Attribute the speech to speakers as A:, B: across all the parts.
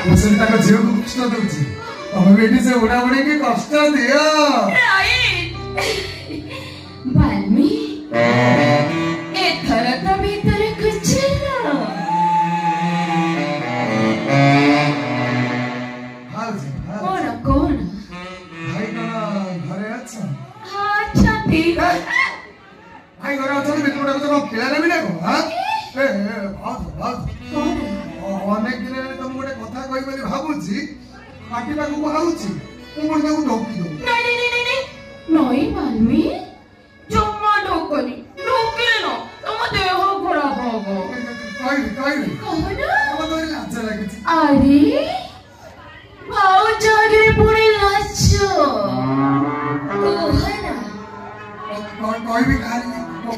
A: मुझे ताको झील को कष्ट दूची तमे बेटी से उड़ा उड़ी के कष्ट दिया
B: बाल्मी एथर तो भीतर कुछ ना
A: हाल जी
B: कौन
A: भाई का घरे अच्छा
B: हाँ छाती
A: भाई घरे अच्छा तो बेटी उड़ा को तो खेला नहीं ना को हाँ बहुत অনেক দিনের তুমি গোটে কথা কই বলি ভাবুছি পাটি পাখু বাহুছি ମୁଁ ପୁଣି ତାକୁ ଢୋକି ଦଉ
B: ନଈ ବାଲ୍ମୀ ଜମା ଢୋକନି ଢୋକିଲ ତମ ଦେହ ଖରାପ ହବ
A: କହିବି ତମେ ଲାଜ ଲାଗୁଛି
B: ଆରେ ଭାଉଜରେ ପୁଣି ଲାଜ
A: କହିବି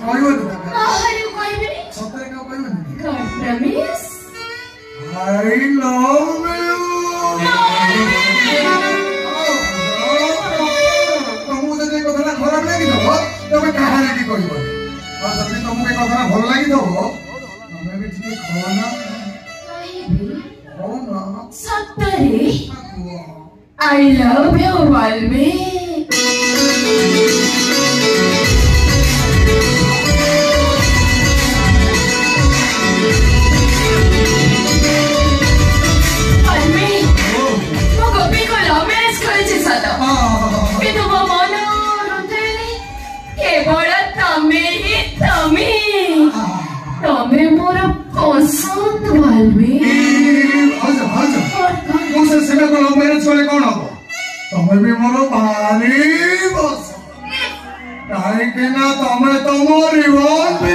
A: କହିବନି
B: କାହାରି କହିବିନି
A: ସତରେ କାହା କହିବନି
B: God promise
A: I love you ତମକୁ ଯଦି କଥାଟା ଖରାପ ଲାଗିଥିବ ତମେ କାହା ଲାଗି କହିବନି ଆଉ ଯଦି ତମକୁ ଏ କଥାଟା ଭଲ ଲାଗିଥିବ ତମେ ବି ଟିକେ ଖାଅନା
B: କହିବି
A: ହଉନା
B: ସତରେ I love you ବାଲ୍ମୀ
A: तमें भी मोर भारी बस कहीं तमें तुम रिवॉल्व